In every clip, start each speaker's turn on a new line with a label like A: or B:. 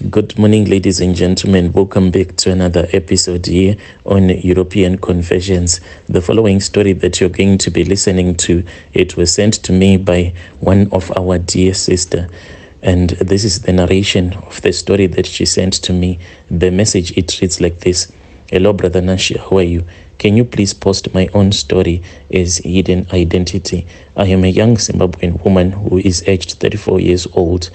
A: Good morning, ladies and gentlemen. Welcome back to another episode here on European Confessions. The following story that you're going to be listening to, it was sent to me by one of our dear sister. And this is the narration of the story that she sent to me. The message, it reads like this. Hello, Brother Nashi, how are you? Can you please post my own story as hidden identity? I am a young Zimbabwean woman who is aged 34 years old.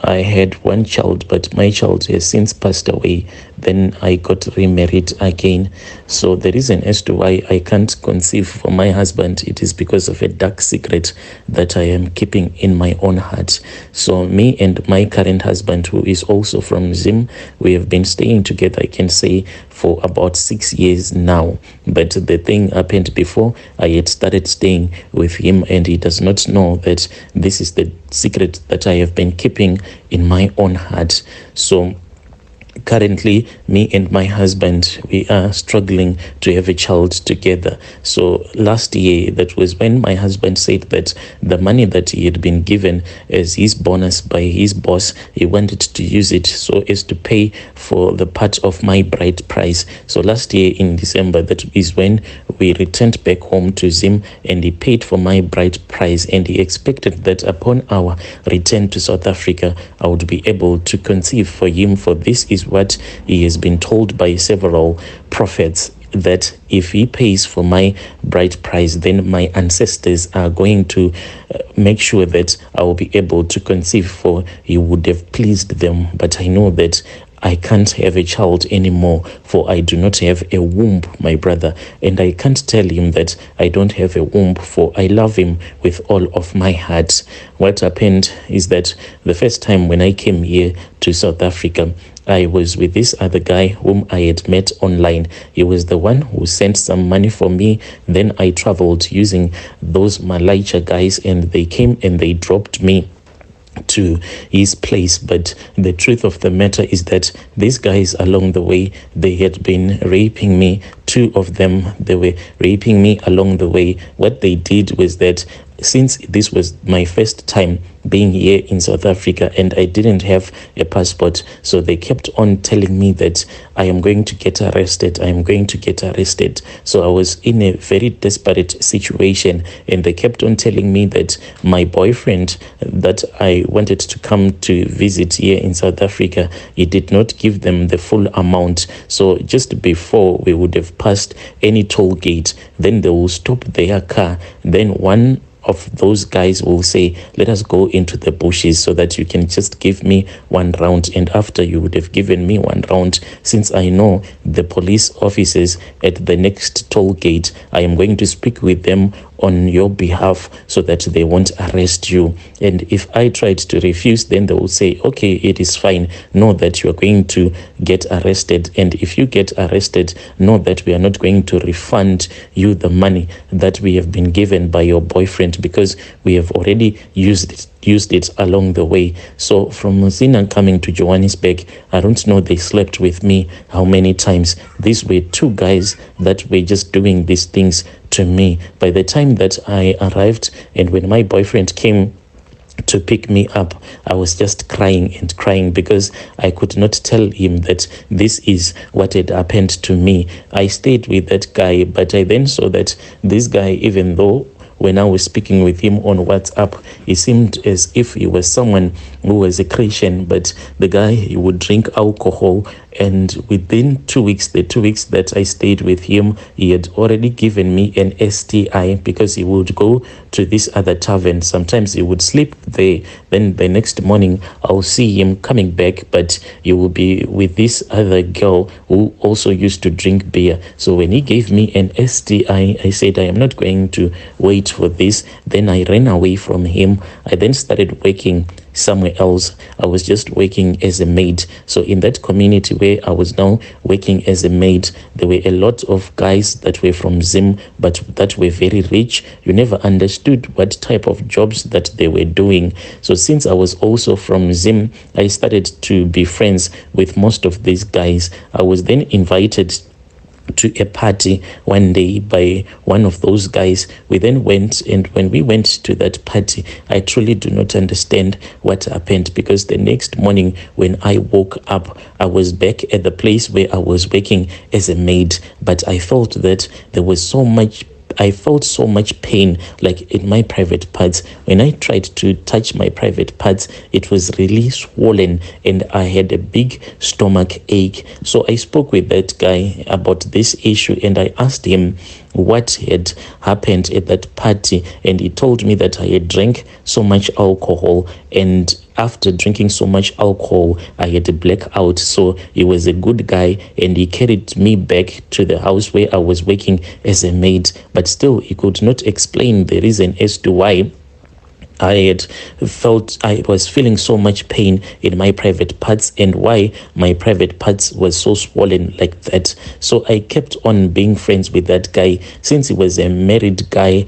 A: I had one child, but my child has since passed away. Then I got remarried again. So the reason as to why I can't conceive for my husband, it is because of a dark secret that I am keeping in my own heart. So me and my current husband, who is also from Zim, we have been staying together, I can say, for about 6 years now. But the thing happened before I had started staying with him, and he does not know that this is the secret that I have been keeping in my own heart. So currently, me and my husband, we are struggling to have a child together. So last year, that was when my husband said that the money that he had been given as his bonus by his boss, he wanted to use it so as to pay for the part of my bride price. So last year in December, that is when we returned back home to Zim, and he paid for my bride price, and he expected that upon our return to South Africa, I would be able to conceive for him, for this is what he has been told by several prophets, that if he pays for my bride price, then my ancestors are going to make sure that I will be able to conceive, for he would have pleased them. But I know that I can't have a child anymore, for I do not have a womb, my brother. And I can't tell him that I don't have a womb, for I love him with all of my heart. What happened is that the first time when I came here to South Africa, I was with this other guy whom I had met online. He was the one who sent some money for me. Then I traveled using those Malaysia guys, and they came and they dropped me to his place. But the truth of the matter is that these guys along the way, they had been raping me. Two of them, they were raping me along the way. What they did was that, since this was my first time being here in South Africa and I didn't have a passport, so they kept on telling me that I am going to get arrested, I am going to get arrested. So I was in a very desperate situation, and they kept on telling me that my boyfriend that I wanted to come to visit here in South Africa, he did not give them the full amount. So just before we would have passed any toll gate, then they will stop their car. Then one of those guys will say, let us go into the bushes so that you can just give me one round. And after you would have given me one round, since I know the police officers at the next toll gate, I am going to speak with them on your behalf so that they won't arrest you. And if I tried to refuse, then they will say, okay, it is fine. Know that you are going to get arrested. And if you get arrested, know that we are not going to refund you the money that we have been given by your boyfriend, because we have already used it along the way. So from Mzina coming to Johannesburg, I don't know, they slept with me how many times. These were two guys that were just doing these things to me. By the time that I arrived, and when my boyfriend came to pick me up, I was just crying and crying, because I could not tell him that this is what had happened to me. I stayed with that guy, but I then saw that this guy, even though when I was speaking with him on WhatsApp, he seemed as if he was someone who was a Christian, but the guy, he would drink alcohol. And within 2 weeks, the 2 weeks that I stayed with him, he had already given me an STI, because he would go to this other tavern. Sometimes he would sleep there. Then the next morning, I'll see him coming back, but he will be with this other girl who also used to drink beer. So when he gave me an STI, I said, I am not going to wait for this. Then I ran away from him. I then started working somewhere else. I was just working as a maid. So in that community where I was now working as a maid, there were a lot of guys that were from Zim, but that were very rich. You never understood what type of jobs that they were doing. So since I was also from Zim, I started to be friends with most of these guys. I was then invited to a party one day by one of those guys. We then went, and when we went to that party, I truly do not understand what happened, because the next morning when I woke up, I was back at the place where I was working as a maid, but I felt that there was I felt so much pain, like in my private parts. When I tried to touch my private parts, it was really swollen and I had a big stomach ache. So I spoke with that guy about this issue and I asked him what had happened at that party, and he told me that I had drank so much alcohol, and after drinking so much alcohol I had a blackout. So he was a good guy and he carried me back to the house where I was working as a maid, but still he could not explain the reason as to why I was feeling so much pain in my private parts and why my private parts was so swollen like that. So I kept on being friends with that guy. Since he was a married guy,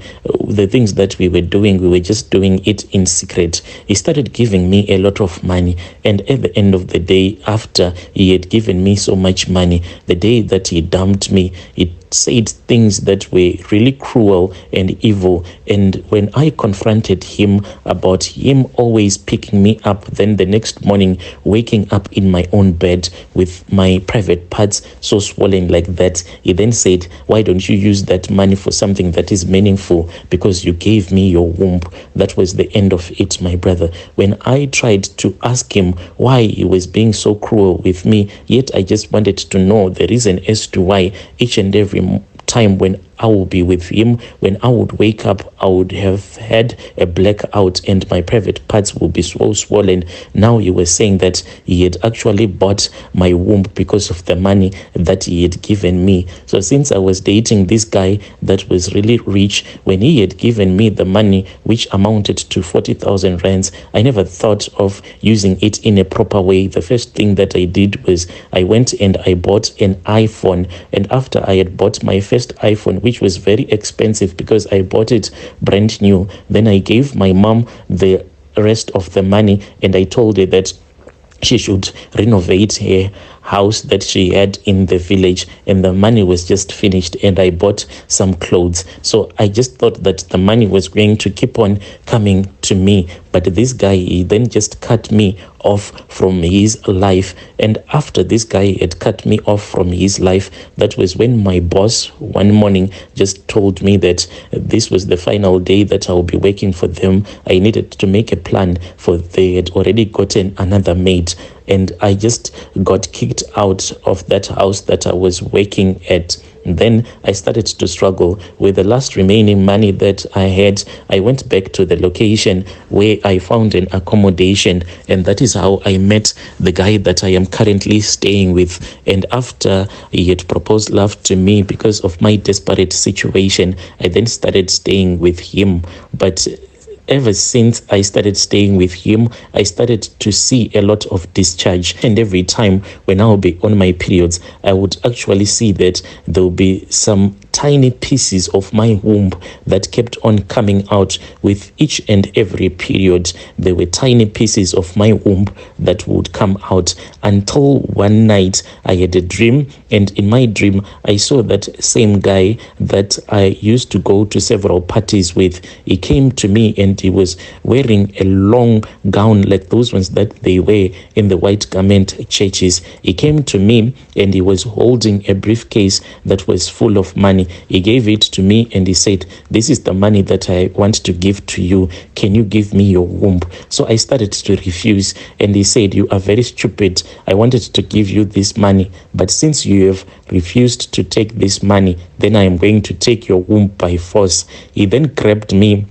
A: the things that we were doing, we were just doing it in secret. He started giving me a lot of money, and at the end of the day, after he had given me so much money, the day that he dumped me, he said things that were really cruel and evil. And when I confronted him about him always picking me up, then the next morning waking up in my own bed with my private parts so swollen like that, he then said, why don't you use that money for something that is meaningful, because you gave me your womb. That was the end of it, my brother. When I tried to ask him why he was being so cruel with me, yet I just wanted to know the reason as to why each and every time when I will be with him, when I would wake up, I would have had a blackout and my private parts will be so swollen. Now he was saying that he had actually bought my womb because of the money that he had given me. So since I was dating this guy that was really rich, when he had given me the money, which amounted to 40,000 rands, I never thought of using it in a proper way. The first thing that I did was I went and I bought an iPhone. And after I had bought my first iPhone, which was very expensive because I bought it brand new, then I gave my mom the rest of the money and I told her that she should renovate her house that she had in the village, and the money was just finished and I bought some clothes. So I just thought that the money was going to keep on coming to me, but this guy, he then just cut me off from his life. And after this guy had cut me off from his life, that was when my boss one morning just told me that this was the final day that I will be working for them. I needed to make a plan, for they had already gotten another maid, and I just got kicked out of that house that I was working at. Then I started to struggle with the last remaining money that I had. I went back to the location where I found an accommodation, and that is how I met the guy that I am currently staying with. And after he had proposed love to me because of my desperate situation, I then started staying with him. But ever since I started staying with him, I started to see a lot of discharge. And every time when I will be on my periods, I would actually see that there will be some tiny pieces of my womb that kept on coming out with each and every period. There were tiny pieces of my womb that would come out, until one night I had a dream, and in my dream I saw that same guy that I used to go to several parties with. He came to me and he was wearing a long gown like those ones that they wear in the white garment churches. He came to me and he was holding a briefcase that was full of money. He gave it to me and he said, this is the money that I want to give to you. Can you give me your womb? So I started to refuse, and he said, you are very stupid. I wanted to give you this money, but since you have refused to take this money, then I am going to take your womb by force. He then grabbed me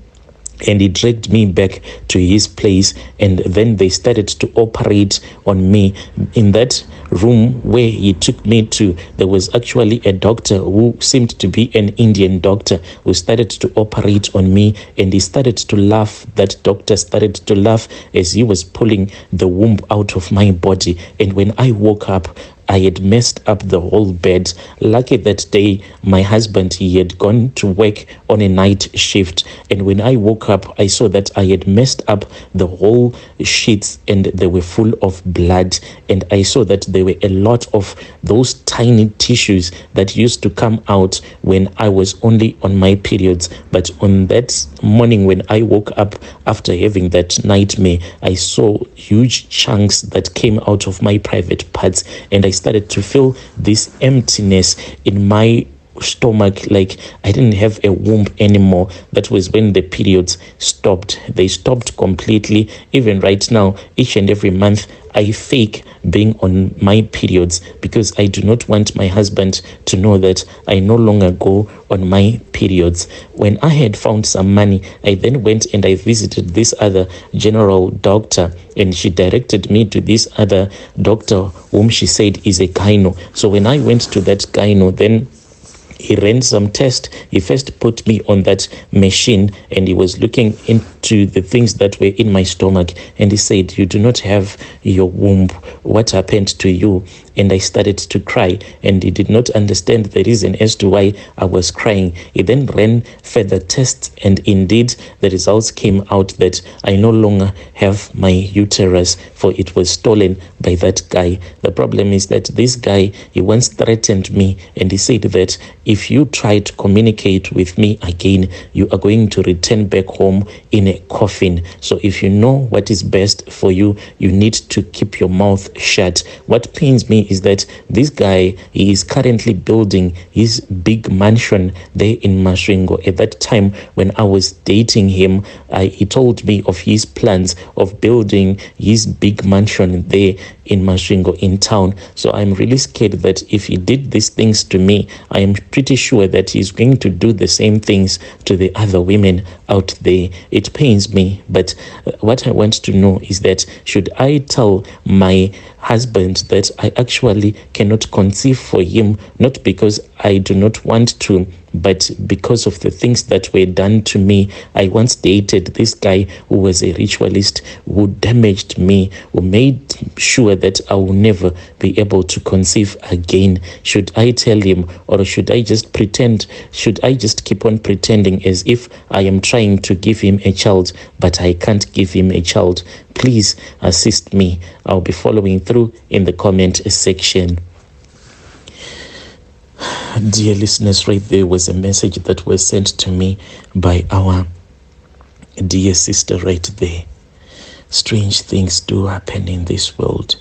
A: and he dragged me back to his place, and then they started to operate on me. In that room where he took me to, there was actually a doctor who seemed to be an Indian doctor who started to operate on me, and he started to laugh. That doctor started to laugh as he was pulling the womb out of my body. And when I woke up, I had messed up the whole bed. Lucky that day, my husband, he had gone to work on a night shift. And when I woke up, I saw that I had messed up the whole sheets and they were full of blood. And I saw that there were a lot of those tiny tissues that used to come out when I was only on my periods. But on that morning when I woke up after having that nightmare, I saw huge chunks that came out of my private parts, and I started to feel this emptiness in my stomach, like I didn't have a womb anymore. That was when the periods stopped. They stopped completely. Even right now, each and every month, I fake being on my periods because I do not want my husband to know that I no longer go on my periods. When I had found some money, I then went and I visited this other general doctor, and she directed me to this other doctor whom she said is a gyno. So when I went to that gyno, then he ran some tests. He first put me on that machine and he was looking into the things that were in my stomach, and he said, "You do not have your womb. What happened to you?" And I started to cry, and he did not understand the reason as to why I was crying. He then ran further tests, and indeed the results came out that I no longer have my uterus, for it was stolen by that guy. The problem is that this guy, he once threatened me, and he said that if you try to communicate with me again, you are going to return back home in a coffin. So if you know what is best for you, you need to keep your mouth shut. What pains me is that this guy, he is currently building his big mansion there in Masvingo. At that time when I was dating him, he told me of his plans of building his big mansion there in Masvingo in town. So I'm really scared that if he did these things to me, I am pretty sure that he's going to do the same things to the other women out there. It pains me, but what I want to know is that should I tell my husband that I actually cannot conceive for him, not because I do not want to, but because of the things that were done to me. I once dated this guy who was a ritualist, who damaged me, who made sure that I will never be able to conceive again. Should I tell him, or should I just pretend? Should I just keep on pretending as if I am trying to give him a child, but I can't give him a child? Please assist me. I'll be following through in the comment section. Dear listeners, right there was a message that was sent to me by our dear sister right there. Strange things do happen in this world.